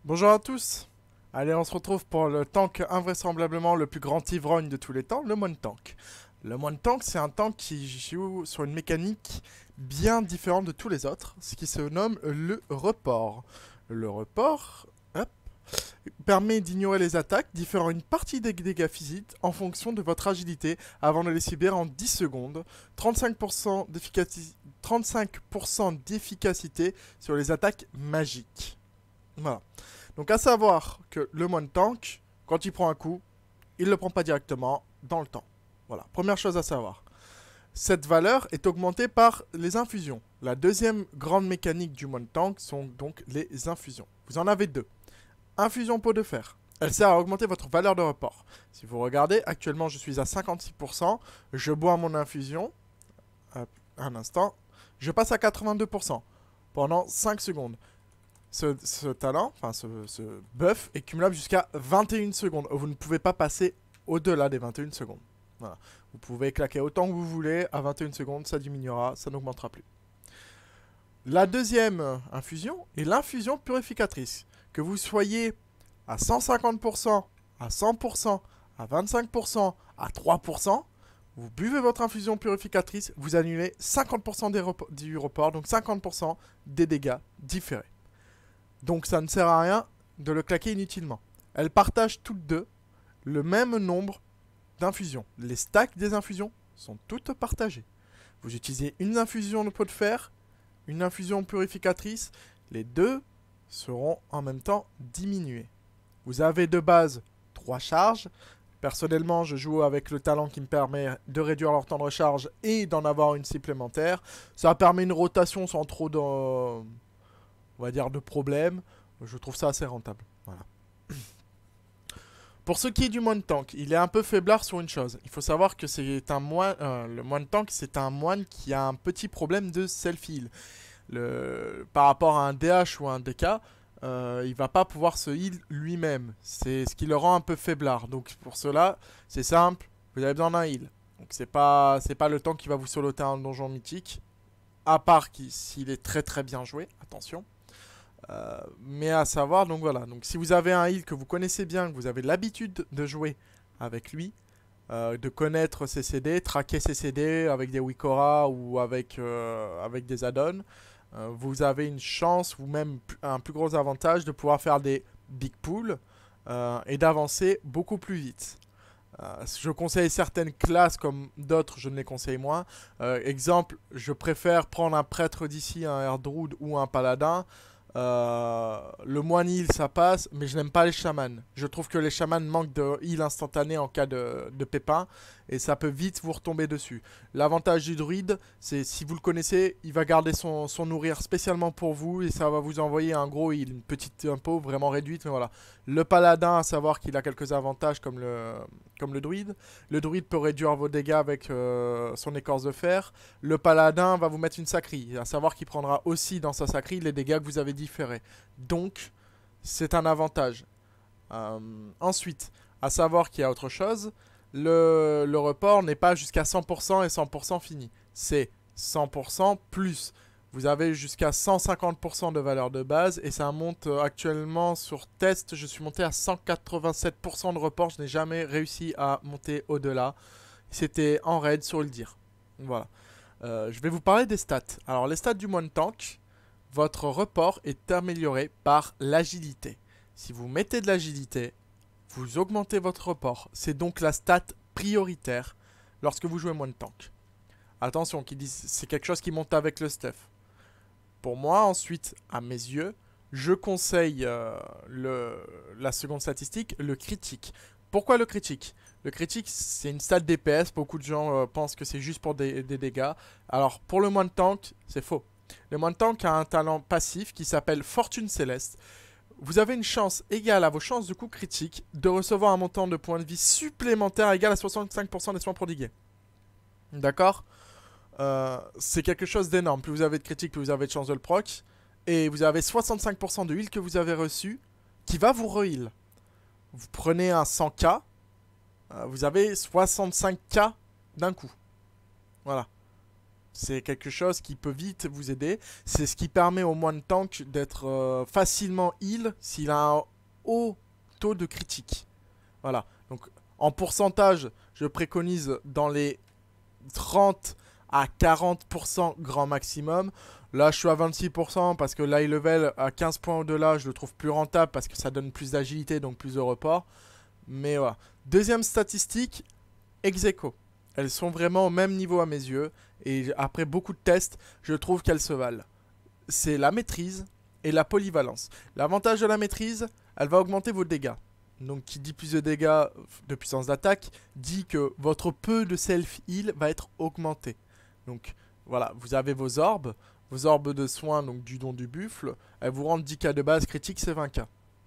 Bonjour à tous. Allez, on se retrouve pour le tank invraisemblablement le plus grand ivrogne de tous les temps, le Moine Tank. Le Moine Tank, c'est un tank qui joue sur une mécanique bien différente de tous les autres, ce qui se nomme le report. Le report, hop, permet d'ignorer les attaques, différant une partie des dégâts physiques en fonction de votre agilité avant de les subir en 10 secondes, 35% d'efficacité sur les attaques magiques. Voilà. Donc à savoir que le Moine Tank, quand il prend un coup, il ne le prend pas directement dans le temps. Voilà, première chose à savoir. Cette valeur est augmentée par les infusions. La deuxième grande mécanique du Moine Tank sont donc les infusions. Vous en avez deux. Infusion pot de fer. Elle sert à augmenter votre valeur de report. Si vous regardez, actuellement je suis à 56%. Je bois mon infusion. Hop, un instant. Je passe à 82% pendant 5 secondes. Ce talent, enfin ce buff est cumulable jusqu'à 21 secondes. Vous ne pouvez pas passer au-delà des 21 secondes. Voilà. Vous pouvez claquer autant que vous voulez. À 21 secondes, ça diminuera, ça n'augmentera plus. La deuxième infusion est l'infusion purificatrice. Que vous soyez à 150%, à 100%, à 25%, à 3%, vous buvez votre infusion purificatrice, vous annulez 50% du report, donc 50% des dégâts différés. Donc ça ne sert à rien de le claquer inutilement. Elles partagent toutes deux le même nombre d'infusions. Les stacks des infusions sont toutes partagées. Vous utilisez une infusion de pot de fer, une infusion purificatrice, les deux seront en même temps diminuées. Vous avez de base 3 charges. Personnellement, je joue avec le talent qui me permet de réduire leur temps de recharge et d'en avoir une supplémentaire. Ça permet une rotation sans trop de, on va dire, de problèmes. Je trouve ça assez rentable. Voilà. Pour ce qui est du moine tank, il est un peu faiblard sur une chose. Il faut savoir que c'est un moine, le moine tank, c'est un moine qui a un petit problème de self-heal. Par rapport à un DH ou un DK, il va pas pouvoir se heal lui-même. C'est ce qui le rend un peu faiblard. Donc pour cela, c'est simple, vous avez besoin d'un heal. Donc c'est pas le tank qui va vous soloter un donjon mythique. À part s'il est très très bien joué, attention. Mais à savoir, donc voilà. Donc si vous avez un heal que vous connaissez bien, que vous avez l'habitude de jouer avec lui, de connaître ses CD, traquer ses CD avec des Wikora ou avec des add-ons, vous avez une chance ou même un plus gros avantage de pouvoir faire des big pools et d'avancer beaucoup plus vite. Je conseille certaines classes comme d'autres, je ne les conseille moins. Exemple, je préfère prendre un prêtre d'ici, un Erdruid ou un paladin. Le moine heal ça passe, mais je n'aime pas les chamans. Je trouve que les chamans manquent de heal instantané en cas de pépin et ça peut vite vous retomber dessus. L'avantage du druide, c'est si vous le connaissez, il va garder son nourrir spécialement pour vous et ça va vous envoyer un gros heal, une petite impôt vraiment réduite, mais voilà. Le paladin, à savoir qu'il a quelques avantages comme le druide. Le druide peut réduire vos dégâts avec son écorce de fer. Le paladin va vous mettre une sacrie, à savoir qu'il prendra aussi dans sa sacrie les dégâts que vous avez différés. Donc, c'est un avantage. Ensuite, à savoir qu'il y a autre chose, le report n'est pas jusqu'à 100% et 100% fini. C'est 100% plus. Vous avez jusqu'à 150% de valeur de base et ça monte actuellement sur test. Je suis monté à 187% de report. Je n'ai jamais réussi à monter au-delà. C'était en raid sur le dire. Voilà. Je vais vous parler des stats. Alors les stats du moine tank, votre report est amélioré par l'agilité. Si vous mettez de l'agilité, vous augmentez votre report. C'est donc la stat prioritaire lorsque vous jouez moine tank. Attention, c'est quelque chose qui monte avec le stuff. Pour moi, ensuite, à mes yeux, je conseille la seconde statistique, le critique. Pourquoi le critique? Le critique, c'est une stat DPS. Beaucoup de gens pensent que c'est juste pour des dégâts. Alors, pour le moine tank, c'est faux. Le moine tank a un talent passif qui s'appelle Fortune Céleste. Vous avez une chance égale à vos chances de coup critique de recevoir un montant de points de vie supplémentaire égal à 65% des soins prodigués. D'accord? C'est quelque chose d'énorme. Plus vous avez de critique, plus vous avez de chances de le proc. Et vous avez 65% de heal que vous avez reçu qui va vous re-heal. Vous prenez un 100k, vous avez 65k d'un coup. Voilà. C'est quelque chose qui peut vite vous aider. C'est ce qui permet au moine tank d'être facilement heal s'il a un haut taux de critique. Voilà. Donc en pourcentage, je préconise dans les 30 à 40% grand maximum. Là, je suis à 26% parce que l'high level à 15 points au-delà, je le trouve plus rentable parce que ça donne plus d'agilité, donc plus de report. Mais voilà. Deuxième statistique, ex-aequo. Elles sont vraiment au même niveau à mes yeux. Et après beaucoup de tests, je trouve qu'elles se valent. C'est la maîtrise et la polyvalence. L'avantage de la maîtrise, elle va augmenter vos dégâts. Donc qui dit plus de dégâts de puissance d'attaque, dit que votre peu de self-heal va être augmenté. Donc voilà, vous avez vos orbes de soins, donc du don du buffle, elles vous rendent 10k de base, critique c'est 20k.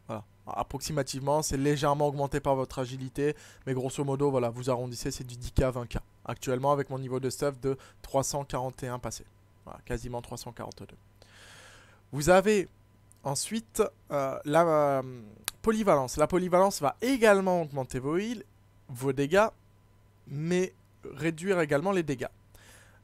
Voilà, approximativement, c'est légèrement augmenté par votre agilité, mais grosso modo, voilà, vous arrondissez, c'est du 10k à 20k. Actuellement, avec mon niveau de stuff de 341 passé. Voilà, quasiment 342. Vous avez ensuite la polyvalence. La polyvalence va également augmenter vos heals, vos dégâts, mais réduire également les dégâts.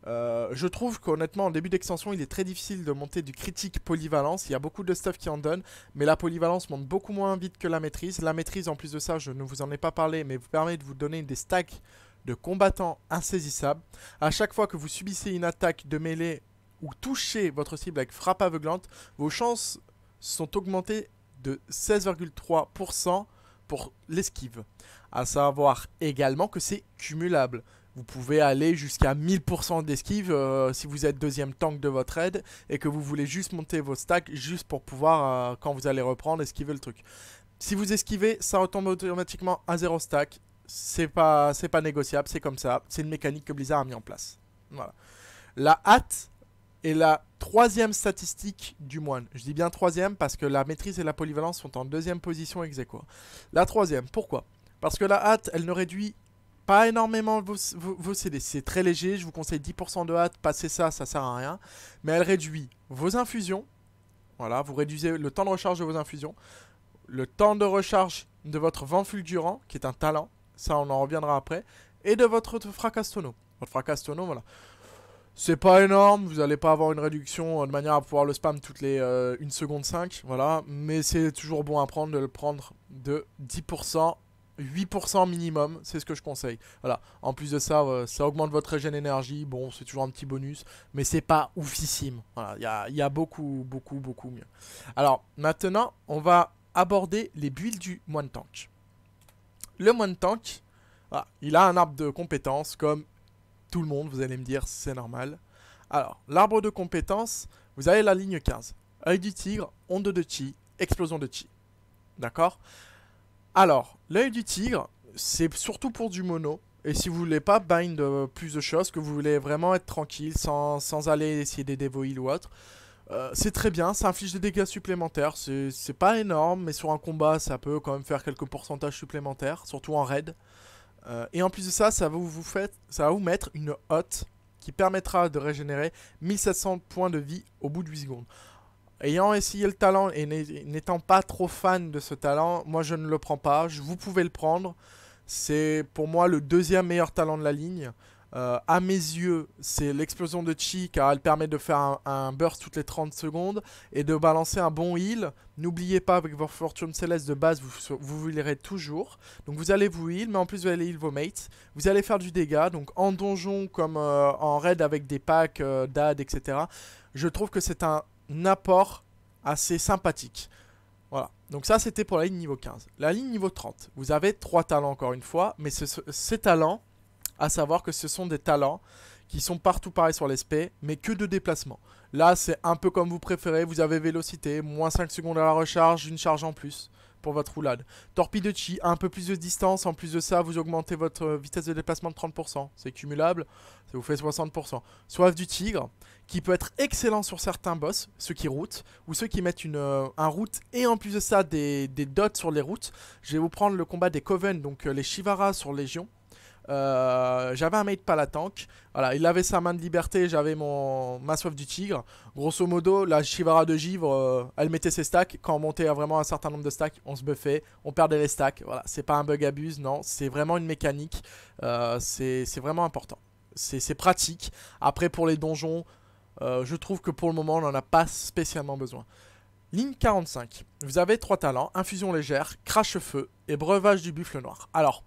Je trouve qu'honnêtement en début d'extension il est très difficile de monter du critique polyvalence. Il y a beaucoup de stuff qui en donne, mais la polyvalence monte beaucoup moins vite que la maîtrise. La maîtrise en plus de ça, je ne vous en ai pas parlé, mais vous permet de vous donner des stacks de combattants insaisissables. À chaque fois que vous subissez une attaque de mêlée ou touchez votre cible avec frappe aveuglante, vos chances sont augmentées de 16,3% pour l'esquive. À savoir également que c'est cumulable. Vous pouvez aller jusqu'à 1000% d'esquive si vous êtes deuxième tank de votre raid et que vous voulez juste monter vos stacks juste pour pouvoir, quand vous allez reprendre, esquiver le truc. Si vous esquivez, ça retombe automatiquement à 0 stack. C'est pas négociable, c'est comme ça. C'est une mécanique que Blizzard a mis en place. Voilà. La hâte est la troisième statistique du moine. Je dis bien troisième parce que la maîtrise et la polyvalence sont en deuxième position ex aequo. La troisième, pourquoi? Parce que la hâte, elle ne réduit pas énormément vos CD. C'est très léger, je vous conseille 10% de hâte. Passez ça, ça sert à rien. Mais elle réduit vos infusions. Voilà, vous réduisez le temps de recharge de vos infusions. Le temps de recharge de votre vent fulgurant, qui est un talent. Ça, on en reviendra après. Et de votre fracastono. Votre fracastono, voilà. C'est pas énorme, vous n'allez pas avoir une réduction de manière à pouvoir le spam toutes les 1 seconde 5, voilà. Mais c'est toujours bon à prendre de le prendre de 10%, 8% minimum, c'est ce que je conseille. Voilà. En plus de ça, ça augmente votre régène énergie, bon, c'est toujours un petit bonus, mais c'est pas oufissime. Voilà, il y a beaucoup mieux. Alors, maintenant, on va aborder les builds du moine tank. Le moine tank, voilà, il a un arbre de compétences comme tout le monde, vous allez me dire, c'est normal. Alors, l'arbre de compétences, vous avez la ligne 15. Œil du tigre, onde de chi, explosion de chi. D'accord? Alors, l'œil du tigre, c'est surtout pour du mono. Et si vous voulez pas bind plus de choses, que vous voulez vraiment être tranquille, sans aller essayer des devoil ou autre, c'est très bien, ça inflige des dégâts supplémentaires. C'est pas énorme, mais sur un combat, ça peut quand même faire quelques pourcentages supplémentaires, surtout en raid. Et en plus de ça, ça va vous mettre une hotte qui permettra de régénérer 1700 points de vie au bout de 8 secondes. Ayant essayé le talent et n'étant pas trop fan de ce talent, moi je ne le prends pas. Vous pouvez le prendre. C'est pour moi le deuxième meilleur talent de la ligne. À mes yeux, c'est l'explosion de chi car elle permet de faire un burst toutes les 30 secondes et de balancer un bon heal. N'oubliez pas, avec votre Fortune Céleste de base, vous healerez toujours. Donc vous allez vous heal, mais en plus vous allez heal vos mates. Vous allez faire du dégât, donc en donjon comme en raid avec des packs, d'ad, etc. Je trouve que c'est un apport assez sympathique. Voilà, donc ça c'était pour la ligne niveau 15. La ligne niveau 30, vous avez 3 talents encore une fois, mais ces talents, à savoir que ce sont des talents qui sont partout pareils sur l'esprit, mais que de déplacement. Là, c'est un peu comme vous préférez, vous avez vélocité, moins 5 secondes à la recharge, une charge en plus pour votre roulade. Torpille de chi, un peu plus de distance, en plus de ça, vous augmentez votre vitesse de déplacement de 30%. C'est cumulable, ça vous fait 60%. Soif du tigre, qui peut être excellent sur certains boss, ceux qui routent, ou ceux qui mettent un route, et en plus de ça, des dots sur les routes. Je vais vous prendre le combat des Coven, donc les Shivara sur Légion. J'avais un mate palatank, voilà, il avait sa main de liberté, j'avais ma soif du tigre. Grosso modo, la Shivara de givre, elle mettait ses stacks. Quand on montait à vraiment un certain nombre de stacks, on se buffait, on perdait les stacks. Voilà, c'est pas un bug abuse, non, c'est vraiment une mécanique, c'est vraiment important. c'est pratique. Après pour les donjons, je trouve que pour le moment on n'en a pas spécialement besoin. Ligne 45, vous avez 3 talents, infusion légère, crache-feu et breuvage du buffle noir. Alors,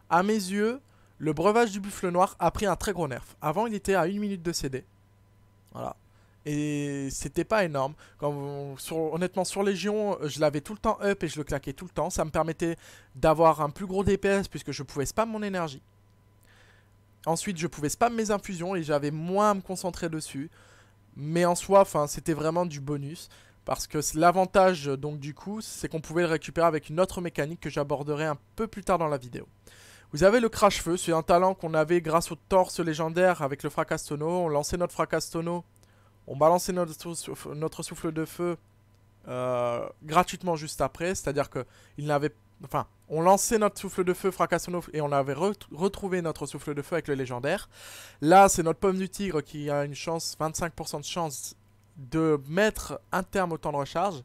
à mes yeux, le breuvage du buffle noir a pris un très gros nerf. Avant il était à 1 minute de CD. Voilà. Et c'était pas énorme. Honnêtement, sur Légion, je l'avais tout le temps up et je le claquais tout le temps. Ça me permettait d'avoir un plus gros DPS puisque je pouvais spam mon énergie. Ensuite, je pouvais spam mes infusions et j'avais moins à me concentrer dessus. Mais en soi, c'était vraiment du bonus. Parce que l'avantage, donc du coup, c'est qu'on pouvait le récupérer avec une autre mécanique que j'aborderai un peu plus tard dans la vidéo. Vous avez le crash-feu, c'est un talent qu'on avait grâce au torse légendaire avec le fracastono. On lançait notre fracastono. On balançait notre souffle de feu gratuitement juste après. C'est-à-dire que on lançait notre souffle de feu Fracasono et on avait retrouvé notre souffle de feu avec le légendaire. Là, c'est notre pomme du tigre qui a une chance, 25% de chance de mettre un terme au temps de recharge.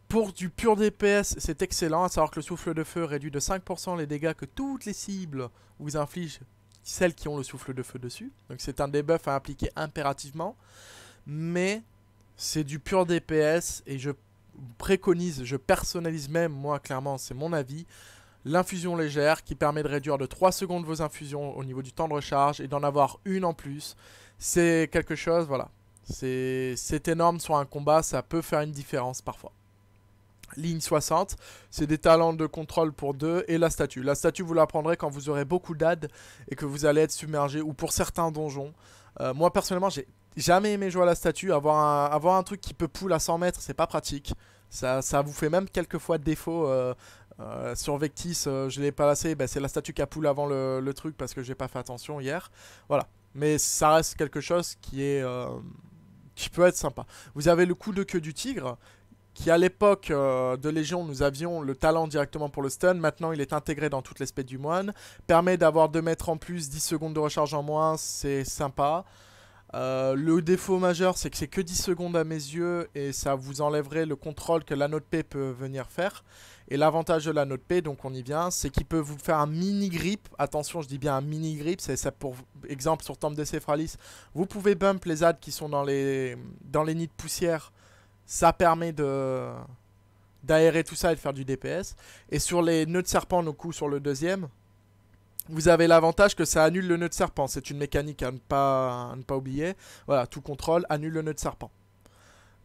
Pour du pur DPS, c'est excellent. À savoir que le souffle de feu réduit de 5% les dégâts que toutes les cibles vous infligent, celles qui ont le souffle de feu dessus. Donc c'est un debuff à appliquer impérativement. Mais c'est du pur DPS et je préconise, je personnalise même, moi clairement c'est mon avis, l'infusion légère qui permet de réduire de 3 secondes vos infusions au niveau du temps de recharge et d'en avoir une en plus. C'est quelque chose, voilà, c'est énorme sur un combat, ça peut faire une différence parfois. Ligne 60, c'est des talents de contrôle pour 2 et la statue. La statue vous la prendrez quand vous aurez beaucoup d'ad et que vous allez être submergé ou pour certains donjons. Moi personnellement j'ai jamais aimé jouer à la statue. Avoir un truc qui peut pull à 100 mètres, c'est pas pratique. Ça vous fait même quelquefois défaut. Sur Vectis, je l'ai pas lassé. C'est la statue qui a pull avant le truc parce que j'ai pas fait attention hier. Voilà. Mais ça reste quelque chose qui peut être sympa. Vous avez le coup de queue du tigre. Qui à l'époque de Légion, nous avions le talent directement pour le stun. Maintenant, il est intégré dans toute l'espèce du moine. Permet d'avoir 2 mètres en plus, 10 secondes de recharge en moins. C'est sympa. Le défaut majeur, c'est que c'est que 10 secondes à mes yeux et ça vous enlèverait le contrôle que l'anneau de paix peut venir faire. Et l'avantage de l'anneau de paix, donc on y vient, c'est qu'il peut vous faire un mini grip. Attention, je dis bien un mini grip, c'est ça pour exemple sur Temple de Céphralis. Vous pouvez bump les adds qui sont dans les nids de poussière. Ça permet d'aérer tout ça et de faire du DPS. Et sur les nœuds de serpent, nos coups sur le deuxième, vous avez l'avantage que ça annule le nœud de serpent. C'est une mécanique à ne pas oublier. Voilà, tout contrôle annule le nœud de serpent.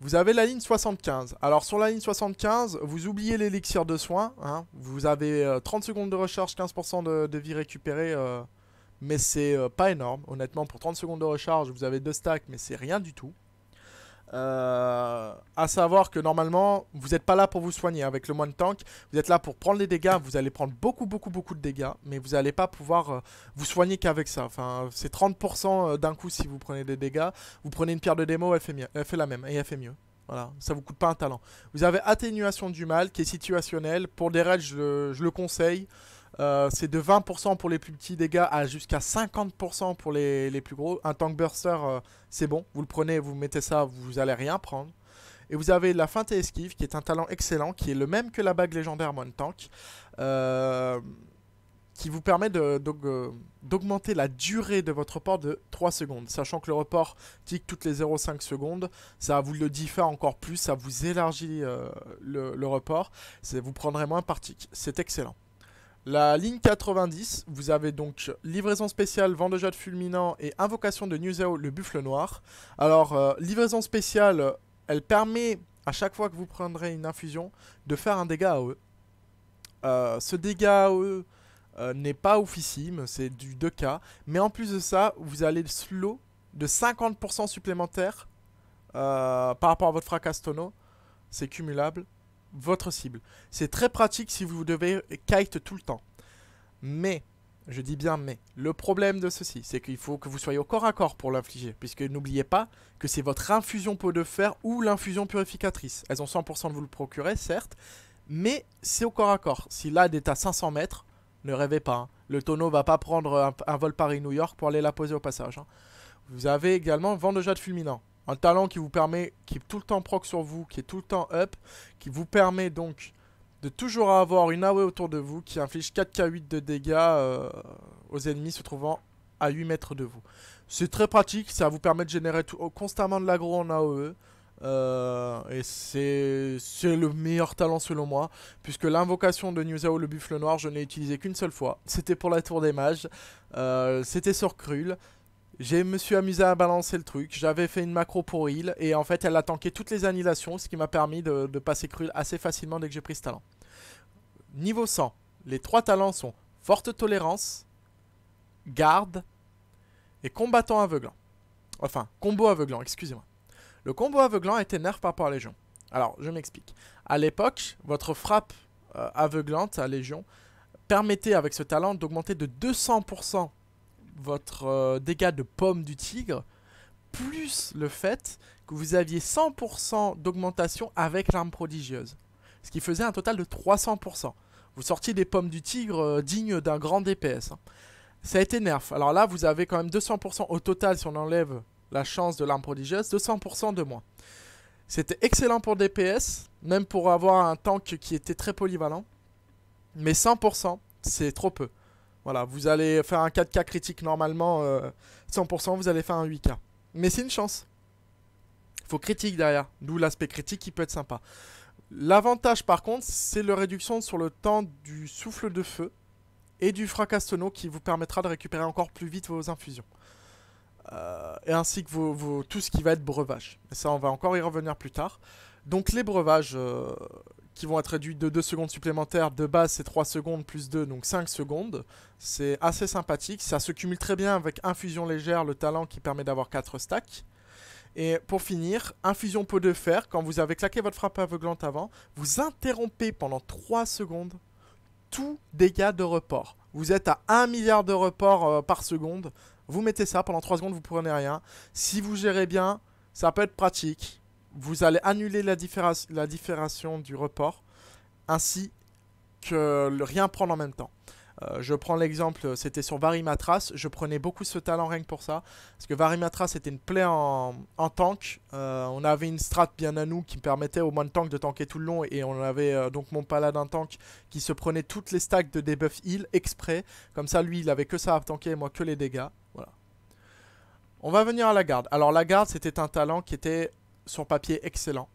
Vous avez la ligne 75. Alors sur la ligne 75, vous oubliez l'élixir de soin. Hein. Vous avez 30 secondes de recharge, 15% de vie récupérée. Mais c'est pas énorme. Honnêtement, pour 30 secondes de recharge, vous avez 2 stacks, mais c'est rien du tout. À savoir que normalement vous n'êtes pas là pour vous soigner avec le moine tank, vous êtes là pour prendre les dégâts, vous allez prendre beaucoup de dégâts, mais vous n'allez pas pouvoir vous soigner qu'avec ça. Enfin, c'est 30% d'un coup si vous prenez des dégâts. Vous prenez une pierre de démo, elle fait mieux, elle fait la même et elle fait mieux. Voilà, ça vous coûte pas un talent. Vous avez atténuation du mal qui est situationnelle. Pour des raids, je le conseille. C'est de 20% pour les plus petits dégâts à jusqu'à 50% pour les plus gros. Un tank burster, c'est bon. Vous le prenez, vous mettez ça, vous allez rien prendre. Et vous avez la feinte et esquive qui est un talent excellent, qui est le même que la bague légendaire Moine Tank. Qui vous permet d'augmenter la durée de votre report de 3 secondes. Sachant que le report tique toutes les 0,5 secondes. Ça vous le diffère encore plus, ça vous élargit le report. Vous prendrez moins par tic. C'est excellent. La ligne 90, vous avez donc livraison spéciale, vent de jade fulminant et invocation de Nuzao, le buffle noir. Alors, livraison spéciale, elle permet à chaque fois que vous prendrez une infusion de faire un dégât AOE. Ce dégât AOE n'est pas oufissime, c'est du 2K. Mais en plus de ça, vous allez slow de 50% supplémentaire par rapport à votre fracastono. C'est cumulable. Votre cible. C'est très pratique si vous devez kite tout le temps. Mais, je dis bien mais, le problème de ceci, c'est qu'il faut que vous soyez au corps à corps pour l'infliger. Puisque n'oubliez pas que c'est votre infusion pot de fer ou l'infusion purificatrice. Elles ont 100% de vous le procurer, certes, mais c'est au corps à corps. Si l'AD est à 500 mètres, ne rêvez pas. Hein. Le tonneau va pas prendre un vol Paris-New York pour aller la poser au passage. Hein. Vous avez également vent de jade fulminant. Un talent qui vous permet, qui est tout le temps proc sur vous, qui est tout le temps up, qui vous permet donc de toujours avoir une AOE autour de vous, qui inflige 4k8 de dégâts aux ennemis se trouvant à 8 mètres de vous. C'est très pratique, ça vous permet de générer constamment de l'aggro en AOE. Et c'est le meilleur talent selon moi, puisque l'invocation de Nuzao le buffle noir, je n'ai utilisé qu'une seule fois. C'était pour la tour des mages, c'était sur Krull. Je me suis amusé à balancer le truc, j'avais fait une macro pour heal, et en fait elle a tanké toutes les annihilations, ce qui m'a permis de passer Krull assez facilement dès que j'ai pris ce talent. Niveau 100, les 3 talents sont forte tolérance, garde et combattant aveuglant. Enfin, combo aveuglant, excusez-moi. Le combo aveuglant a été nerf par rapport à Légion. Alors, je m'explique. À l'époque, votre frappe aveuglante à Légion permettait avec ce talent d'augmenter de 200% votre dégâts de pomme du tigre, plus le fait que vous aviez 100% d'augmentation avec l'arme prodigieuse. Ce qui faisait un total de 300%. Vous sortiez des pommes du tigre dignes d'un grand DPS. Hein. Ça a été nerf. Alors là, vous avez quand même 200% au total si on enlève la chance de l'arme prodigieuse, 200% de moins. C'était excellent pour DPS, même pour avoir un tank qui était très polyvalent. Mais 100%, c'est trop peu. Voilà, vous allez faire un 4K critique normalement, 100%, vous allez faire un 8K. Mais c'est une chance. Il faut critique derrière, d'où l'aspect critique qui peut être sympa. L'avantage par contre, c'est la réduction sur le temps du souffle de feu et du fracastono qui vous permettra de récupérer encore plus vite vos infusions. Et ainsi que tout ce qui va être breuvage. Et ça, on va encore y revenir plus tard. Donc les breuvages qui vont être réduits de 2 secondes supplémentaires. De base, c'est 3 secondes plus 2, donc 5 secondes. C'est assez sympathique. Ça se cumule très bien avec infusion légère, le talent qui permet d'avoir 4 stacks. Et pour finir, infusion pot de fer. Quand vous avez claqué votre frappe aveuglante avant, vous interrompez pendant 3 secondes tout dégât de report. Vous êtes à 1 milliard de reports par seconde. Vous mettez ça, pendant 3 secondes, vous prenez rien. Si vous gérez bien, ça peut être pratique. Vous allez annuler la différation du report, ainsi que rien prendre en même temps. Je prends l'exemple, c'était sur Varimatras. Je prenais beaucoup ce talent rien que pour ça. Parce que Varimatras était une plaie en tank. On avait une strat bien à nous qui permettait au moins de tank de tanker tout le long. Et on avait donc mon paladin tank qui se prenait toutes les stacks de debuff heal exprès. Comme ça, lui, il avait que ça à tanker et moi que les dégâts. Voilà. On va venir à la garde. Alors la garde, c'était un talent qui était sur papier excellent.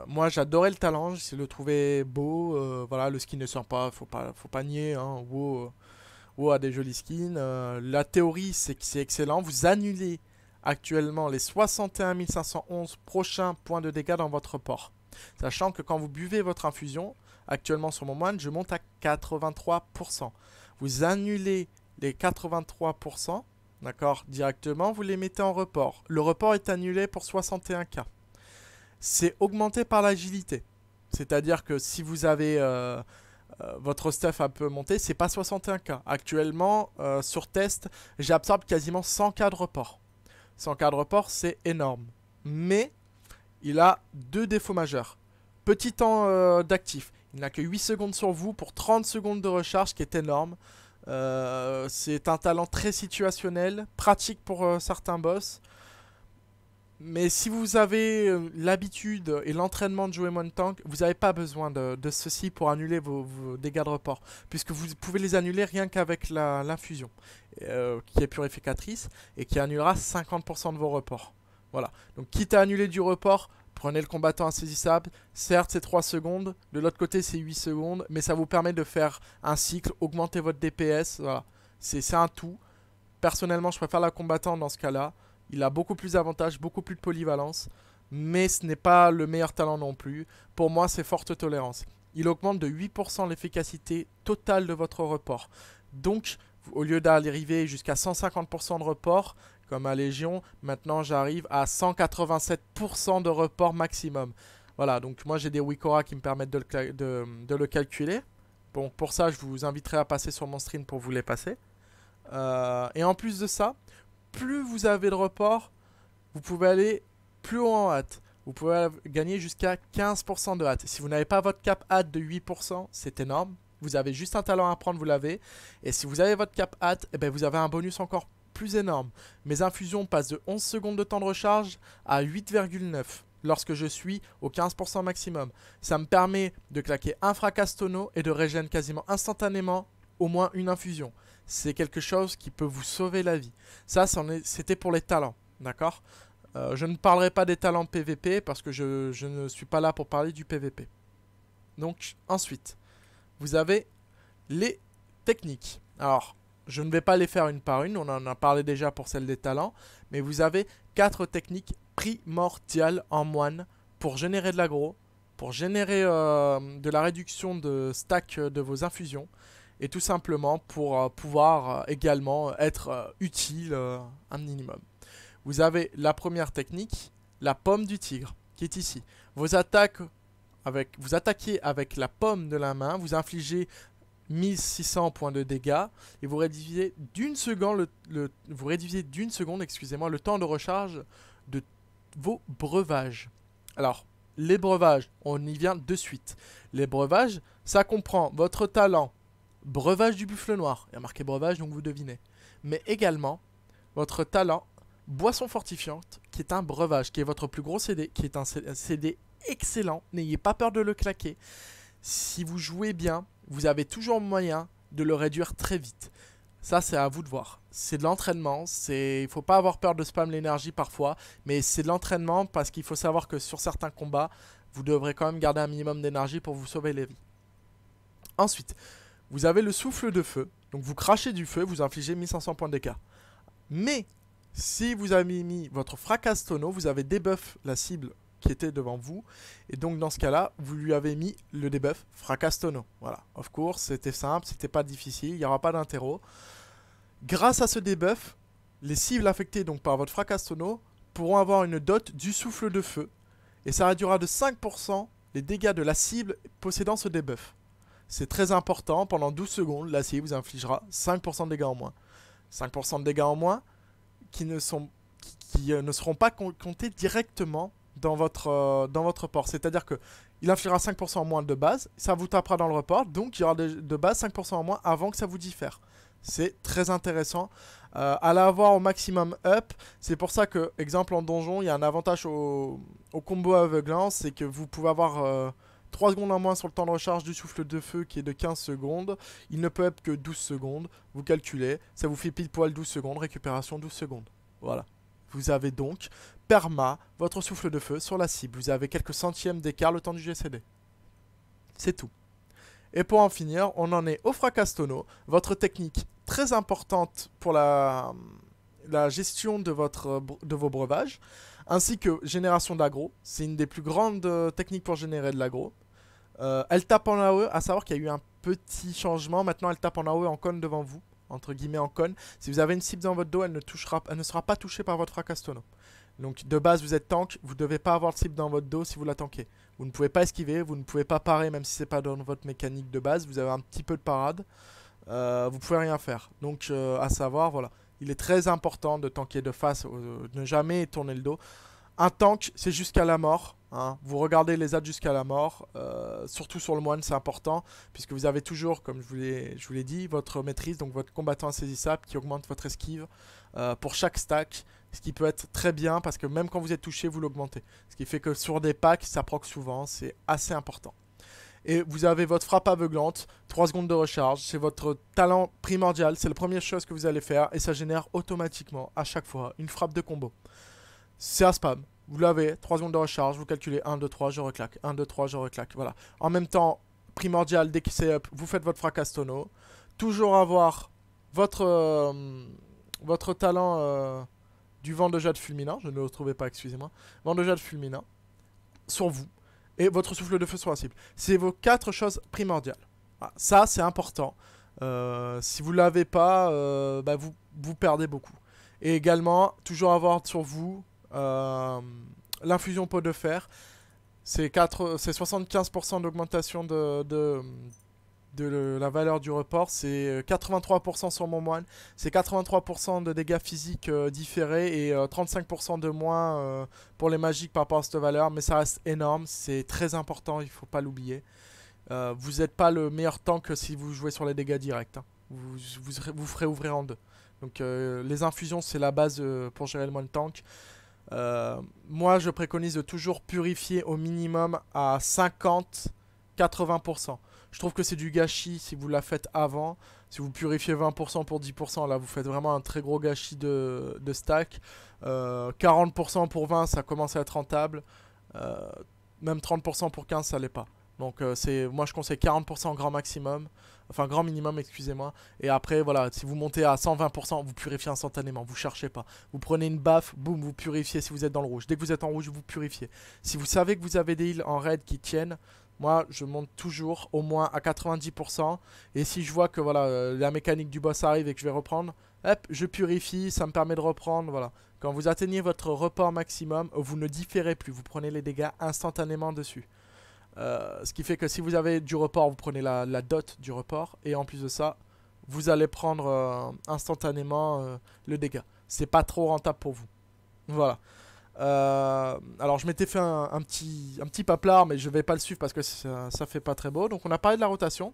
Moi j'adorais le talent, je le trouvais beau, voilà, le skin est sympa, faut pas nier, hein. WoW a des jolis skins. La théorie c'est que c'est excellent, vous annulez actuellement les 61 511 prochains points de dégâts dans votre port. Sachant que quand vous buvez votre infusion, actuellement sur mon moine, je monte à 83%. Vous annulez les 83%, d'accord, directement, vous les mettez en report. Le report est annulé pour 61K. C'est augmenté par l'agilité. C'est-à-dire que si vous avez votre stuff un peu monté, c'est pas 61K. Actuellement, sur test, j'absorbe quasiment 100K de report. 100K de report, c'est énorme. Mais il a 2 défauts majeurs. Petit temps d'actif. Il n'a que 8 secondes sur vous pour 30 secondes de recharge, qui est énorme. C'est un talent très situationnel, pratique pour certains boss. Mais si vous avez l'habitude et l'entraînement de jouer One Tank, vous n'avez pas besoin de ceci pour annuler vos dégâts de report. Puisque vous pouvez les annuler rien qu'avec l'infusion, qui est purificatrice et qui annulera 50% de vos reports. Voilà. Donc quitte à annuler du report, prenez le combattant insaisissable. Certes, c'est 3 secondes. De l'autre côté, c'est 8 secondes. Mais ça vous permet de faire un cycle, augmenter votre DPS. Voilà. C'est un tout. Personnellement, je préfère la combattant dans ce cas-là. Il a beaucoup plus d'avantages, beaucoup plus de polyvalence, mais ce n'est pas le meilleur talent non plus. Pour moi, c'est forte tolérance. Il augmente de 8% l'efficacité totale de votre report. Donc, au lieu d'arriver jusqu'à 150% de report, comme à Légion, maintenant j'arrive à 187% de report maximum. Voilà, donc moi j'ai des Wikora qui me permettent de le calculer. Bon, pour ça, je vous inviterai à passer sur mon stream pour vous les passer. Et en plus de ça, plus vous avez de report, vous pouvez aller plus haut en hâte. Vous pouvez gagner jusqu'à 15% de hâte. Si vous n'avez pas votre cap hâte de 8%, c'est énorme. Vous avez juste un talent à prendre, vous l'avez. Et si vous avez votre cap hâte, eh ben vous avez un bonus encore plus énorme. Mes infusions passent de 11 secondes de temps de recharge à 8,9 lorsque je suis au 15% maximum. Ça me permet de claquer un fracastono et de régénérer quasiment instantanément au moins une infusion. c'est quelque chose qui peut vous sauver la vie. Ça, c'était pour les talents, d'accord? Je ne parlerai pas des talents PVP parce que je ne suis pas là pour parler du PVP. Donc, ensuite, vous avez les techniques. Alors, je ne vais pas les faire une par une, on en a parlé déjà pour celle des talents, mais vous avez 4 techniques primordiales en moine pour générer de l'aggro, pour générer de la réduction de stack de vos infusions, et tout simplement pour pouvoir également être utile un minimum. Vous avez la première technique, la pomme du tigre, qui est ici. Vous attaquez avec la pomme de la main, vous infligez 1600 points de dégâts et vous réduisez d'une seconde, excusez-moi, le temps de recharge de vos breuvages. Alors, les breuvages, on y vient de suite. Les breuvages, ça comprend votre talent breuvage du buffle noir. Il y a marqué breuvage, donc vous devinez. Mais également, votre talent boisson fortifiante, qui est un breuvage, qui est votre plus gros CD, qui est un CD excellent. N'ayez pas peur de le claquer. Si vous jouez bien, vous avez toujours moyen de le réduire très vite. Ça, c'est à vous de voir. C'est de l'entraînement. Il ne faut pas avoir peur de spam l'énergie parfois, mais c'est de l'entraînement parce qu'il faut savoir que sur certains combats, vous devrez quand même garder un minimum d'énergie pour vous sauver les vies. Ensuite, vous avez le souffle de feu. Donc vous crachez du feu, vous infligez 1500 points d'écart. Mais si vous avez mis votre fracasse tonneau, vous avez debuff la cible qui était devant vous. Et donc dans ce cas-là, vous lui avez mis le debuff fracasse tonneau. Voilà, of course, c'était simple, c'était pas difficile, il n'y aura pas d'interro. Grâce à ce debuff, les cibles affectées donc par votre fracasse tonneau pourront avoir une dot du souffle de feu. Et ça réduira de 5% les dégâts de la cible possédant ce debuff. C'est très important, pendant 12 secondes, la cible vous infligera 5% de dégâts en moins. 5% de dégâts en moins qui ne seront pas comptés directement dans votre port. C'est-à-dire qu'il infligera 5% en moins de base, ça vous tapera dans le report, donc il y aura de base 5% en moins avant que ça vous diffère. C'est très intéressant. À l'avoir au maximum up, c'est pour ça que, exemple en donjon, il y a un avantage au combo aveuglant, c'est que vous pouvez avoir 3 secondes en moins sur le temps de recharge du souffle de feu qui est de 15 secondes. Il ne peut être que 12 secondes. Vous calculez, ça vous fait pile poil 12 secondes, récupération 12 secondes. Voilà. Vous avez donc perma votre souffle de feu sur la cible. Vous avez quelques centièmes d'écart le temps du GCD. C'est tout. Et pour en finir, on en est au fracasse tonneau. Votre technique très importante pour la gestion de vos breuvages. Ainsi que génération d'aggro. C'est une des plus grandes techniques pour générer de l'aggro. Elle tape en AOE, à savoir qu'il y a eu un petit changement. Maintenant, elle tape en AOE en cône devant vous. Entre guillemets en cône. Si vous avez une cible dans votre dos, elle ne sera pas touchée par votre fracasse tonneau. Donc de base, vous êtes tank, vous ne devez pas avoir de cible dans votre dos si vous la tankez. Vous ne pouvez pas esquiver, vous ne pouvez pas parer même si ce n'est pas dans votre mécanique de base. Vous avez un petit peu de parade. Vous ne pouvez rien faire. Donc à savoir, voilà. Il est très important de tanker de face, ne jamais tourner le dos. Un tank, c'est jusqu'à la mort. Hein. Vous regardez les adds jusqu'à la mort. Surtout sur le moine, c'est important. Puisque vous avez toujours, comme je vous l'ai dit, votre maîtrise, donc votre combattant insaisissable qui augmente votre esquive pour chaque stack. Ce qui peut être très bien parce que même quand vous êtes touché, vous l'augmentez. Ce qui fait que sur des packs, ça proc souvent. C'est assez important. Et vous avez votre frappe aveuglante, 3 secondes de recharge, c'est votre talent primordial, c'est la première chose que vous allez faire et ça génère automatiquement à chaque fois une frappe de combo. C'est un spam, vous l'avez, 3 secondes de recharge, vous calculez 1, 2, 3, je reclaque, 1, 2, 3, je reclaque, voilà. En même temps, primordial, dès que c'est up, vous faites votre fracasse tonneau. Toujours avoir votre talent du vent de jade fulminant, je ne le retrouvais pas, excusez-moi, vent de jade fulminant, sur vous. Et votre souffle de feu sur la cible. C'est vos 4 choses primordiales. Voilà. Ça, c'est important. Si vous ne l'avez pas, bah vous perdez beaucoup. Et également, toujours avoir sur vous l'infusion pot de fer. C'est 75% d'augmentation de la valeur du report. C'est 83% sur mon moine. C'est 83% de dégâts physiques différés et 35% de moins pour les magiques par rapport à cette valeur. Mais ça reste énorme, c'est très important, il ne faut pas l'oublier. Vous n'êtes pas le meilleur tank si vous jouez sur les dégâts directs. Hein. Vous ferez ouvrir en deux. Donc les infusions, c'est la base pour gérer le moine tank. Moi, je préconise de toujours purifier au minimum à 50 80%. Je trouve que c'est du gâchis si vous la faites avant. Si vous purifiez 20% pour 10%, là vous faites vraiment un très gros gâchis de stack. 40% pour 20, ça commence à être rentable. Même 30% pour 15, ça l'est pas. Donc moi je conseille 40% grand maximum. Enfin grand minimum, excusez-moi. Et après voilà, si vous montez à 120%, vous purifiez instantanément, vous cherchez pas. Vous prenez une baffe, boum, vous purifiez si vous êtes dans le rouge. Dès que vous êtes en rouge, vous purifiez. Si vous savez que vous avez des heals en raid qui tiennent, moi je monte toujours au moins à 90%. Et si je vois que voilà, la mécanique du boss arrive et que je vais reprendre, hop, je purifie, ça me permet de reprendre, voilà. Quand vous atteignez votre report maximum, vous ne différez plus, vous prenez les dégâts instantanément dessus. Ce qui fait que si vous avez du report, vous prenez la dot du report. Et en plus de ça, vous allez prendre instantanément le dégât. C'est pas trop rentable pour vous. Voilà. Alors je m'étais fait un petit paplard, mais je vais pas le suivre parce que ça fait pas très beau. Donc on a parlé de la rotation.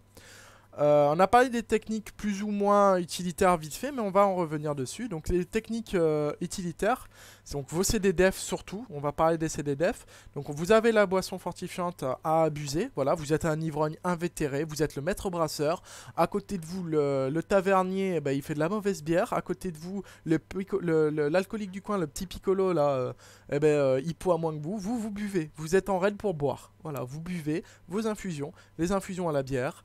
On a parlé des techniques plus ou moins utilitaires vite fait, mais on va en revenir dessus. Donc les techniques utilitaires, donc vos CD-Def surtout, on va parler des CD-Def. Donc vous avez la boisson fortifiante à abuser, voilà, vous êtes un ivrogne invétéré, vous êtes le maître brasseur. À côté de vous, le tavernier, il fait de la mauvaise bière. À côté de vous, l'alcoolique du coin, le petit piccolo là, il poids moins que vous. Vous buvez, vous êtes en raid pour boire. Voilà, vous buvez vos infusions, les infusions à la bière.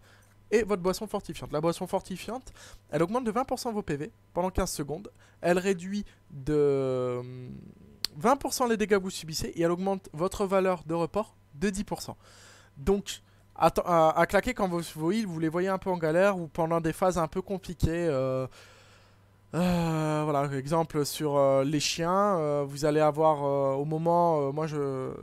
Et votre boisson fortifiante. La boisson fortifiante, elle augmente de 20% vos PV pendant 15 secondes. Elle réduit de 20% les dégâts que vous subissez. Et elle augmente votre valeur de report de 10%. Donc, à claquer quand vos heals, vous les voyez un peu en galère ou pendant des phases un peu compliquées. Voilà, exemple sur les chiens, vous allez avoir au moment, moi je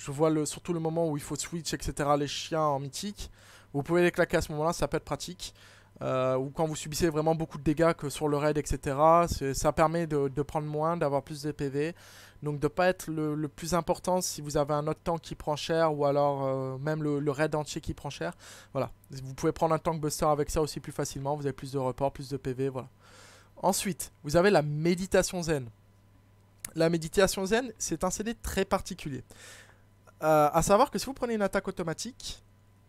vois surtout le moment où il faut switch, etc. les chiens en mythique. Vous pouvez les claquer à ce moment-là, ça peut être pratique. Ou quand vous subissez vraiment beaucoup de dégâts que sur le raid, etc. Ça permet de prendre moins, d'avoir plus de PV. Donc de ne pas être le plus important si vous avez un autre tank qui prend cher ou alors même le raid entier qui prend cher. Voilà, vous pouvez prendre un tank buster avec ça aussi plus facilement. Vous avez plus de report, plus de PV, voilà. Ensuite, vous avez la méditation zen. La méditation zen, c'est un CD très particulier. À savoir que si vous prenez une attaque automatique,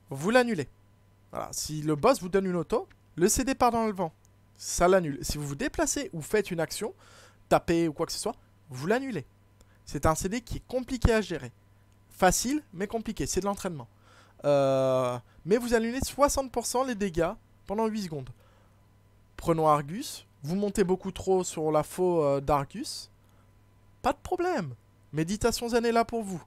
vous l'annulez. Voilà. Si le boss vous donne une auto, le CD part dans le vent. Ça l'annule. Si vous vous déplacez ou faites une action, tapez ou quoi que ce soit, vous l'annulez. C'est un CD qui est compliqué à gérer. Facile, mais compliqué. C'est de l'entraînement. Mais vous annulez 60% les dégâts pendant 8 secondes. Prenons Argus. Vous montez beaucoup trop sur la faux d'Argus. Pas de problème. Méditation zen est là pour vous.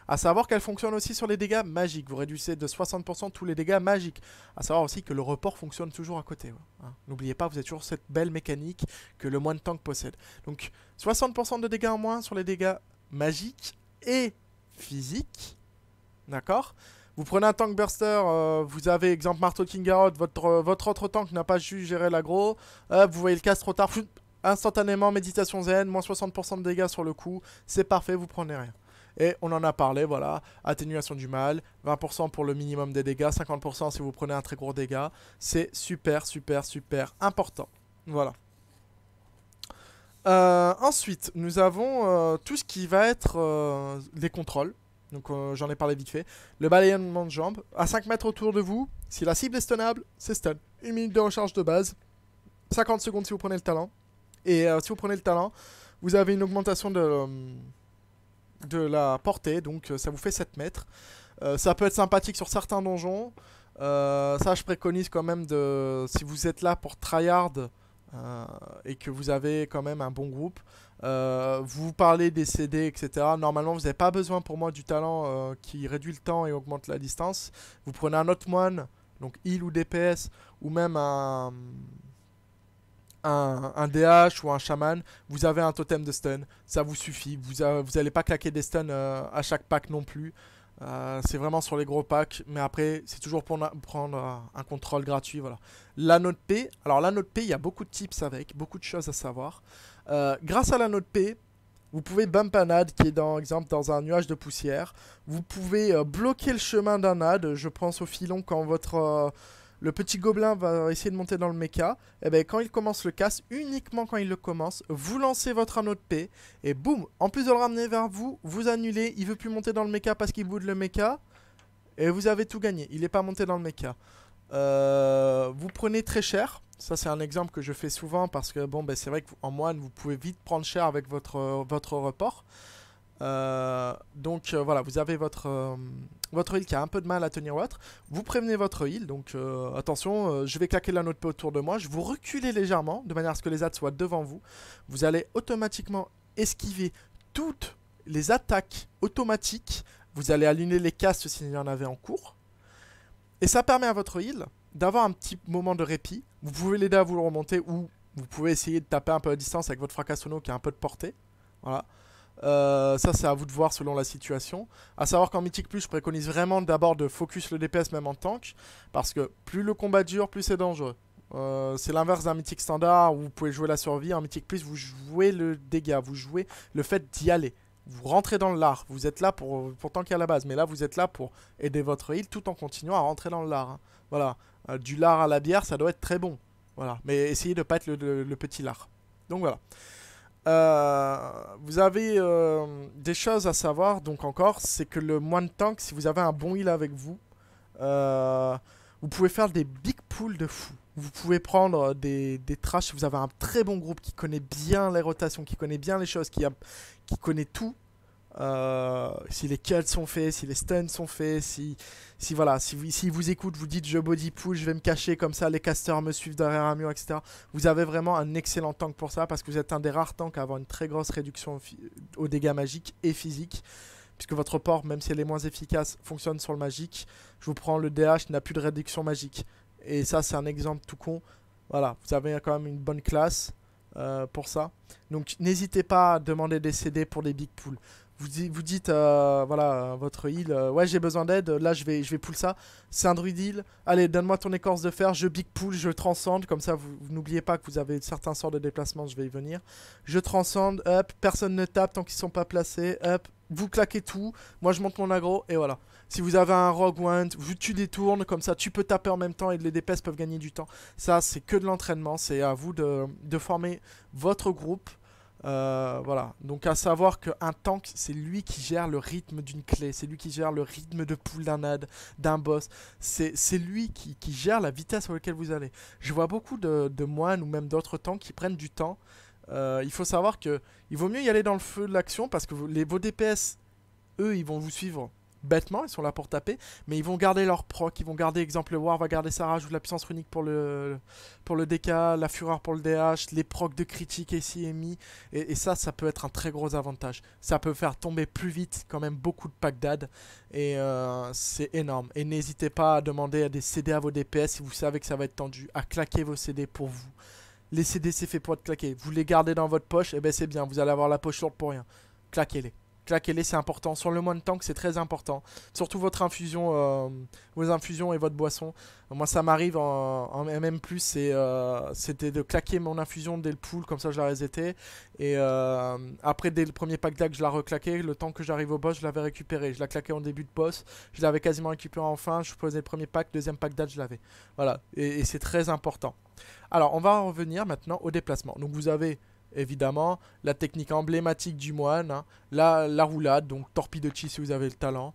A savoir qu'elle fonctionne aussi sur les dégâts magiques. Vous réduisez de 60% tous les dégâts magiques. A savoir aussi que le report fonctionne toujours à côté. Hein. N'oubliez pas, vous avez toujours cette belle mécanique que le moine tank possède. Donc 60% de dégâts en moins sur les dégâts magiques et physiques. D'accord ? Vous prenez un tank burster, vous avez exemple marteau King Garrod, votre autre tank n'a pas su gérer l'aggro. Vous voyez le casse trop tard. Instantanément, méditation zen, moins 60% de dégâts sur le coup. C'est parfait, vous prenez rien. Et on en a parlé, voilà, atténuation du mal, 20% pour le minimum des dégâts, 50% si vous prenez un très gros dégât. C'est super, super, super important. Voilà. Ensuite, nous avons tout ce qui va être les contrôles. Donc j'en ai parlé vite fait. Le balayement de jambes. À 5 mètres autour de vous, si la cible est stunnable, c'est stun. 1 minute de recharge de base. 50 secondes si vous prenez le talent. Et si vous prenez le talent, vous avez une augmentation de la portée, donc ça vous fait 7 mètres. Ça peut être sympathique sur certains donjons. Ça, je préconise quand même si vous êtes là pour tryhard et que vous avez quand même un bon groupe, vous parlez des CD, etc. Normalement, vous n'avez pas besoin pour moi du talent qui réduit le temps et augmente la distance. Vous prenez un autre moine, donc heal ou DPS, ou même un DH ou un chaman, vous avez un totem de stun, ça vous suffit, vous n'allez pas claquer des stuns à chaque pack non plus, c'est vraiment sur les gros packs, mais après c'est toujours pour prendre un contrôle gratuit, voilà. L'anneau de paix, alors l'anneau de paix, il y a beaucoup de tips avec, beaucoup de choses à savoir. Grâce à l'anneau de paix, vous pouvez bump un ad qui est dans un nuage de poussière, vous pouvez bloquer le chemin d'un ad, je pense au filon quand le petit gobelin va essayer de monter dans le mecha. Et bien quand il commence le casse, uniquement quand il le commence, vous lancez votre anneau de paix. Et boum, en plus de le ramener vers vous, vous annulez. Il veut plus monter dans le mecha parce qu'il boude le mecha. et vous avez tout gagné. Il n'est pas monté dans le mecha. Vous prenez très cher. Ça, c'est un exemple que je fais souvent parce que bon, ben, c'est vrai qu'en moine, vous pouvez vite prendre cher avec votre report. Donc voilà, vous avez votre heal qui a un peu de mal à tenir votre. Vous prévenez votre heal, donc attention, je vais claquer la note P autour de moi. Je vous reculez légèrement de manière à ce que les adds soient devant vous. Vous allez automatiquement esquiver toutes les attaques automatiques. Vous allez aligner les castes s'il y en avait en cours. Et ça permet à votre heal d'avoir un petit moment de répit. Vous pouvez l'aider à vous le remonter ou vous pouvez essayer de taper un peu à distance avec votre fracassono qui a un peu de portée. Voilà. Ça c'est à vous de voir selon la situation. A savoir qu'en Mythique Plus je préconise vraiment d'abord de focus le DPS même en tank, parce que plus le combat dure, plus c'est dangereux. C'est l'inverse d'un Mythique Standard où vous pouvez jouer la survie. En Mythique Plus vous jouez le dégât, vous jouez le fait d'y aller. Vous rentrez dans le lard, vous êtes là pour tanker à la base, mais là vous êtes là pour aider votre heal tout en continuant à rentrer dans le lard. Hein. Voilà, du lard à la bière ça doit être très bon. Voilà, mais essayez de ne pas être le petit lard. Donc voilà. Vous avez des choses à savoir, donc encore, c'est que le moine tank, si vous avez un bon heal avec vous, vous pouvez faire des big pools de fou. Vous pouvez prendre des trash, si vous avez un très bon groupe qui connaît bien les rotations, qui connaît bien les choses, qui connaît tout. Si les kills sont faits, si les stuns sont faits, si vous écoute, vous dites je body push, je vais me cacher comme ça, les casters me suivent derrière un mur, etc. Vous avez vraiment un excellent tank pour ça parce que vous êtes un des rares tanks à avoir une très grosse réduction aux dégâts magiques et physiques. Puisque votre port, même si elle est moins efficace, fonctionne sur le magique. Je vous prends le DH, n'a plus de réduction magique. Et ça, c'est un exemple tout con. Voilà, vous avez quand même une bonne classe pour ça. Donc n'hésitez pas à demander des CD pour des big pools. Vous dites, voilà, votre heal, ouais j'ai besoin d'aide, là je vais pull ça, c'est un druid heal, allez donne-moi ton écorce de fer, je big pull, je transcende, comme ça vous n'oubliez pas que vous avez certains sorts de déplacement, je vais y venir. Je transcende, hop, personne ne tape tant qu'ils sont pas placés, hop, vous claquez tout, moi je monte mon aggro, et voilà. Si vous avez un rogue wand, tu détournes, comme ça tu peux taper en même temps et les DPS peuvent gagner du temps. Ça c'est que de l'entraînement, c'est à vous de former votre groupe. Voilà, donc à savoir qu'un tank c'est lui qui gère le rythme d'une clé, c'est lui qui gère le rythme de pull d'un ad, d'un boss, c'est lui qui gère la vitesse à laquelle vous allez. Je vois beaucoup de moines ou même d'autres tanks qui prennent du temps. Il faut savoir que il vaut mieux y aller dans le feu de l'action parce que vos DPS, eux, ils vont vous suivre bêtement, ils sont là pour taper, mais ils vont garder leur proc, ils vont garder, exemple, le War va garder sa rage ou la puissance runique pour le DK, la fureur pour le DH, les procs de critique ici et mi, et ça peut être un très gros avantage. Ça peut faire tomber plus vite quand même beaucoup de packs d'ad, et c'est énorme. Et n'hésitez pas à demander à des CD à vos DPS si vous savez que ça va être tendu, à claquer vos CD pour vous. Les CD c'est fait pour être claqués, vous les gardez dans votre poche, et ben c'est bien, vous allez avoir la poche lourde pour rien. Claquez-les. Claquez-les, c'est important. Sur le moine tank, c'est très important. Surtout votre infusion, vos infusions et votre boisson. Moi, ça m'arrive en MM+, c'était de claquer mon infusion dès le pool, comme ça je la resetais. Et après, dès le premier pack d'ag, je la reclaquais. Le temps que j'arrive au boss, je l'avais récupéré. Je la claquais en début de boss. Je l'avais quasiment récupéré en fin. Je posais le premier pack, deuxième pack d'ag, je l'avais. Voilà, et c'est très important. Alors, on va revenir maintenant au déplacement. Donc, vous avez évidemment la technique emblématique du moine, hein, la roulade, donc torpille-chi si vous avez le talent.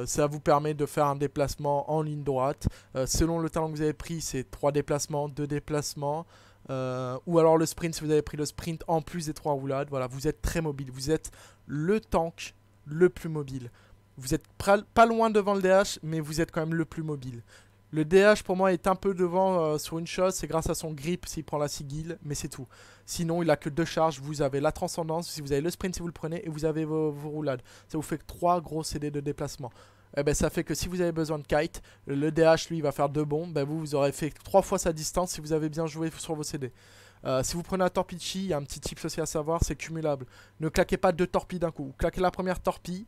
Ça vous permet de faire un déplacement en ligne droite. Selon le talent que vous avez pris, c'est 3 déplacements, 2 déplacements. Ou alors le sprint si vous avez pris le sprint en plus des 3 roulades. Voilà, vous êtes très mobile. Vous êtes le tank le plus mobile. Vous êtes pas loin devant le DH, mais vous êtes quand même le plus mobile. Le DH pour moi est un peu devant sur une chose, c'est grâce à son grip s'il prend la sigil, mais c'est tout. Sinon il a que 2 charges, vous avez la transcendance, si vous avez le sprint si vous le prenez, et vous avez vos roulades. Ça vous fait 3 gros CD de déplacement. Et ben, ça fait que si vous avez besoin de kite, le DH lui il va faire 2 bombes, ben, vous aurez fait 3 fois sa distance si vous avez bien joué sur vos CD. Si vous prenez un torpille-chi, il y a un petit tip aussi à savoir, c'est cumulable. Ne claquez pas 2 torpilles d'un coup, claquez la première torpille.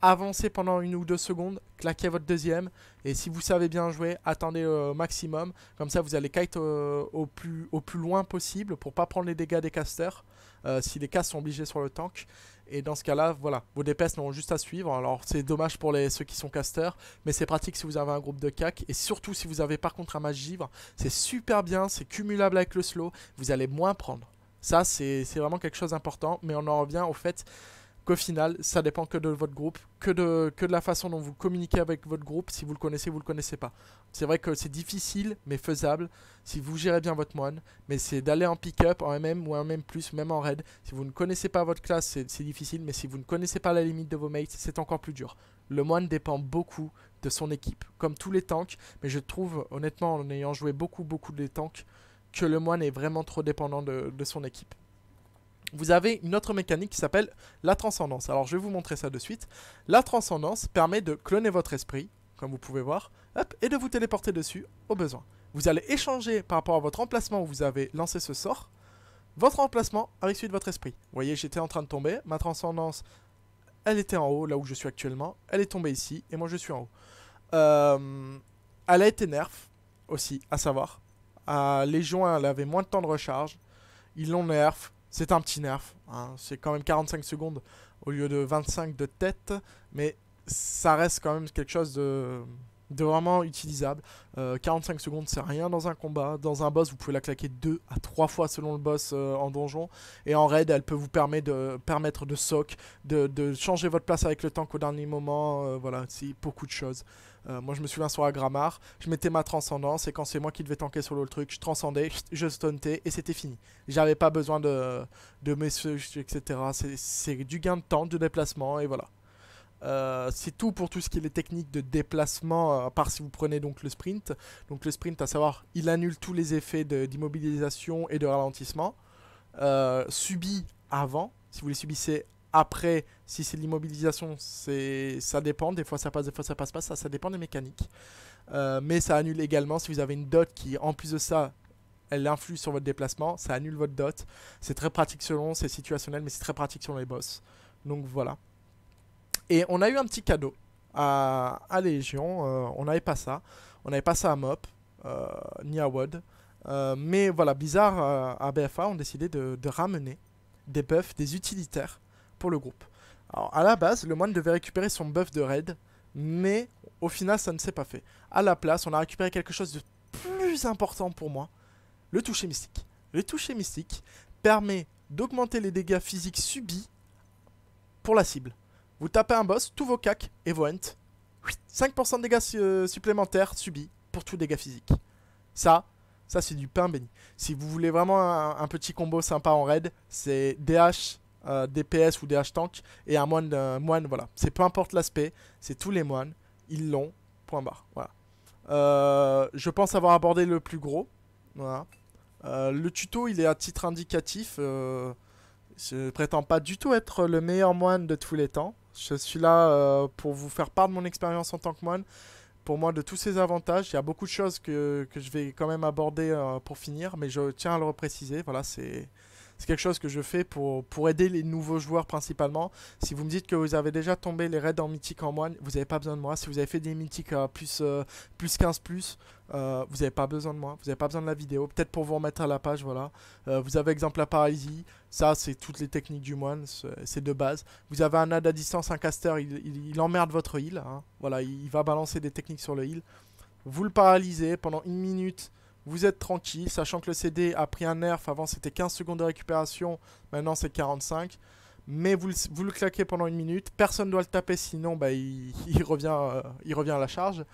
Avancez pendant 1 ou 2 secondes, claquez votre deuxième, et si vous savez bien jouer, attendez au maximum, comme ça vous allez kite au plus loin possible pour pas prendre les dégâts des casters, si les castes sont obligés sur le tank, et dans ce cas là, voilà, vos DPS n'auront juste à suivre, alors c'est dommage pour ceux qui sont casters, mais c'est pratique si vous avez un groupe de cac, et surtout si vous avez par contre un mage givre, c'est super bien, c'est cumulable avec le slow, vous allez moins prendre, ça c'est vraiment quelque chose d'important, mais on en revient au fait qu'au final, ça dépend que de votre groupe, que de la façon dont vous communiquez avec votre groupe, si vous le connaissez pas. C'est vrai que c'est difficile, mais faisable, si vous gérez bien votre moine, mais c'est d'aller en pick-up, en MM ou en MM+, même en raid. Si vous ne connaissez pas votre classe, c'est difficile, mais si vous ne connaissez pas la limite de vos mates, c'est encore plus dur. Le moine dépend beaucoup de son équipe, comme tous les tanks, mais je trouve, honnêtement, en ayant joué beaucoup de tanks, que le moine est vraiment trop dépendant de son équipe. Vous avez une autre mécanique qui s'appelle la transcendance. Alors je vais vous montrer ça de suite. La transcendance permet de cloner votre esprit, comme vous pouvez voir, hop, et de vous téléporter dessus au besoin. Vous allez échanger par rapport à votre emplacement où vous avez lancé ce sort, votre emplacement avec celui de votre esprit. Vous voyez, j'étais en train de tomber, ma transcendance, elle était en haut, là où je suis actuellement, elle est tombée ici, et moi je suis en haut. Elle a été nerf, aussi, à savoir. À Légion, elle avait moins de temps de recharge, ils l'ont nerf. C'est un petit nerf, hein. C'est quand même 45 secondes au lieu de 25 de tête, mais ça reste quand même quelque chose de vraiment utilisable. 45 secondes, c'est rien dans un combat. Dans un boss, vous pouvez la claquer 2 à 3 fois selon le boss en donjon. Et en raid, elle peut vous permettre de soak, de changer votre place avec le tank au dernier moment. Voilà, c'est beaucoup de choses. Moi, je me souviens sur Agramar, je mettais ma transcendance et quand c'est moi qui devais tanker sur le truc, je transcendais, je stuntais et c'était fini. J'avais pas besoin de messieurs, etc. C'est du gain de temps, de déplacement et voilà. C'est tout pour tout ce qui est les techniques de déplacement, à part si vous prenez donc le sprint. Donc le sprint, à savoir, il annule tous les effets d'immobilisation et de ralentissement. Subi avant, si vous les subissez après, si c'est l'immobilisation, ça dépend. Des fois ça passe, des fois ça passe pas. Ça dépend des mécaniques. Mais ça annule également si vous avez une dot qui, en plus de ça, elle influe sur votre déplacement. Ça annule votre dot. C'est très pratique selon, c'est situationnel, mais c'est très pratique sur les boss. Donc voilà. Et on a eu un petit cadeau à Légion. On n'avait pas ça. On n'avait pas ça à Mop, ni à WOD. Mais voilà, Blizzard à BFA ont décidé de ramener des buffs, des utilitaires pour le groupe. Alors à la base, le moine devait récupérer son buff de raid, mais au final ça ne s'est pas fait. À la place, on a récupéré quelque chose de plus important pour moi, le toucher mystique. Le toucher mystique permet d'augmenter les dégâts physiques subis pour la cible. Vous tapez un boss, tous vos cacs et vos ents, 5% de dégâts supplémentaires subis pour tous dégâts physiques. Ça c'est du pain béni. Si vous voulez vraiment un petit combo sympa en raid, c'est DH, DPS ou DH tank et un moine, voilà. C'est peu importe l'aspect, c'est tous les moines, ils l'ont, point barre. Voilà. Je pense avoir abordé le plus gros. Voilà. Le tuto, il est à titre indicatif. Je prétends pas du tout être le meilleur moine de tous les temps. Je suis là pour vous faire part de mon expérience en tant que moine. Pour moi, de tous ces avantages, il y a beaucoup de choses que je vais quand même aborder pour finir, mais je tiens à le repréciser. Voilà, c'est quelque chose que je fais pour aider les nouveaux joueurs principalement. Si vous me dites que vous avez déjà tombé les raids en mythique en moine, vous n'avez pas besoin de moi. Si vous avez fait des mythiques à plus 15+, vous n'avez pas besoin de moi. Vous n'avez pas besoin de la vidéo. Peut-être pour vous remettre à la page, voilà. Vous avez exemple la paralysie. Ça, c'est toutes les techniques du moine. C'est de base. Vous avez un aide à distance, un caster. Il emmerde votre heal. Hein. Voilà, il va balancer des techniques sur le heal. Vous le paralysez pendant 1 minute. Vous êtes tranquille, sachant que le CD a pris un nerf. Avant, c'était 15 secondes de récupération. Maintenant, c'est 45. Mais vous le claquez pendant 1 minute. Personne ne doit le taper, sinon bah, il revient à la charge.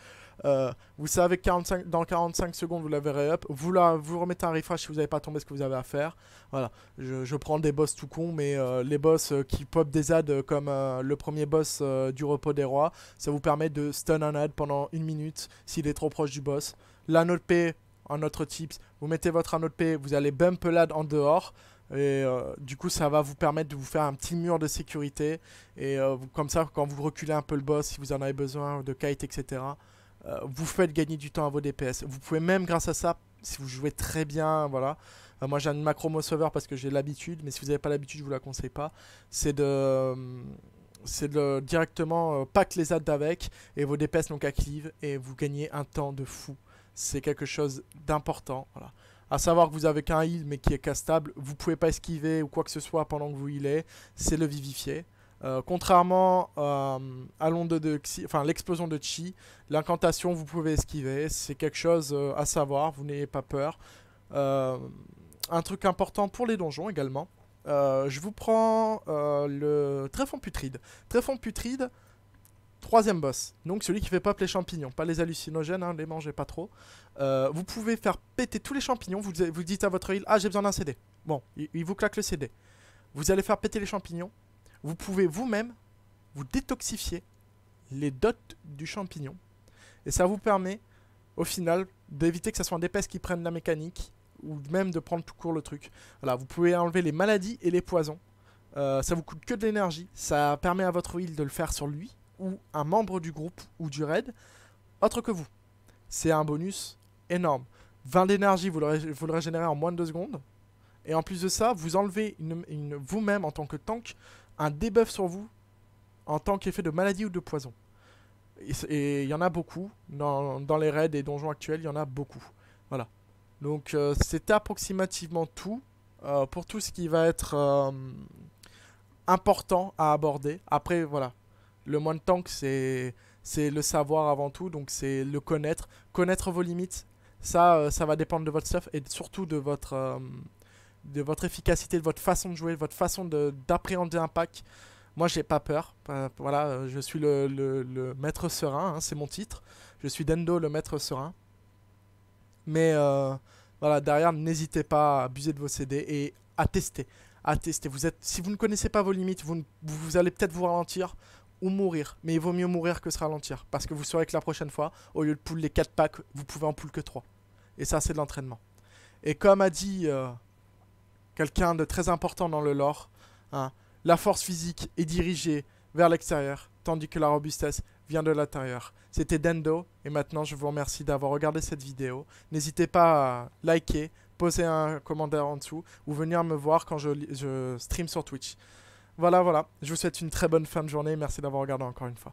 Vous savez que dans 45 secondes, vous l'avez re-up. Vous remettez un refresh si vous n'avez pas tombé ce que vous avez à faire. Voilà. Je prends des boss tout con, mais les boss qui pop des adds comme le premier boss du repos des rois, ça vous permet de stun un add pendant 1 minute s'il est trop proche du boss. L'anneau de paix, un autre tips, vous mettez votre anneau de paix, vous allez bump l'ad en dehors. Et du coup ça va vous permettre de vous faire un petit mur de sécurité. Et comme ça, quand vous reculez un peu le boss, si vous en avez besoin, de kite, etc., vous faites gagner du temps à vos DPS. Vous pouvez même, grâce à ça, si vous jouez très bien, voilà. Moi j'ai un macro sauveur parce que j'ai l'habitude, mais si vous n'avez pas l'habitude, je vous la conseille pas. C'est de directement pack les adds avec et vos DPS n'ont qu'à cleave et vous gagnez un temps de fou. C'est quelque chose d'important, voilà. À savoir que vous avez qu'un heal mais qui est castable, vous pouvez pas esquiver ou quoi que ce soit pendant que vous healez, c'est le vivifier. Contrairement à l'onde de Xi, enfin l'explosion de Chi, l'incantation vous pouvez esquiver, c'est quelque chose à savoir, vous n'ayez pas peur. Un truc important pour les donjons également, je vous prends le Tréfond Putride. Tréfond Putride, troisième boss. Donc celui qui fait pop les champignons, pas les hallucinogènes, hein, les mangez pas trop. Vous pouvez faire péter tous les champignons. Vous dites à votre heal, ah j'ai besoin d'un CD. Bon, il vous claque le CD. Vous allez faire péter les champignons. Vous pouvez vous-même vous détoxifier les dots du champignon. Et ça vous permet, au final, d'éviter que ça soit un DPS qui prenne la mécanique, ou même de prendre tout court le truc. Voilà, vous pouvez enlever les maladies et les poisons. Ça vous coûte que de l'énergie. Ça permet à votre heal de le faire sur lui, ou un membre du groupe, ou du raid, autre que vous. C'est un bonus énorme. 20 d'énergie, vous le régénérez en moins de 2 secondes. Et en plus de ça, vous enlevez vous-même, en tant que tank, un debuff sur vous, en tant qu'effet de maladie ou de poison. Et il y en a beaucoup. Dans les raids et donjons actuels, il y en a beaucoup. Voilà. Donc c'est approximativement tout. Pour tout ce qui va être important à aborder. Après, voilà. Le moine tank, c'est le savoir avant tout. Donc c'est le connaître. Connaître vos limites. Ça va dépendre de votre stuff et surtout de votre efficacité, de votre façon de jouer, de votre façon d'appréhender un pack. Moi, j'ai pas peur. Voilà, je suis le maître serein, hein, c'est mon titre. Je suis Dendo, le maître serein. Mais voilà, derrière, n'hésitez pas à abuser de vos CD et à tester. Si vous ne connaissez pas vos limites, vous allez peut-être vous ralentir ou mourir. Mais il vaut mieux mourir que se ralentir. Parce que vous saurez que la prochaine fois, au lieu de pull les 4 packs, vous pouvez en pull que 3. Et ça, c'est de l'entraînement. Et comme a dit quelqu'un de très important dans le lore, hein, la force physique est dirigée vers l'extérieur, tandis que la robustesse vient de l'intérieur. C'était Dendo, et maintenant je vous remercie d'avoir regardé cette vidéo. N'hésitez pas à liker, poser un commentaire en dessous, ou venir me voir quand je stream sur Twitch. Voilà, je vous souhaite une très bonne fin de journée, merci d'avoir regardé encore une fois.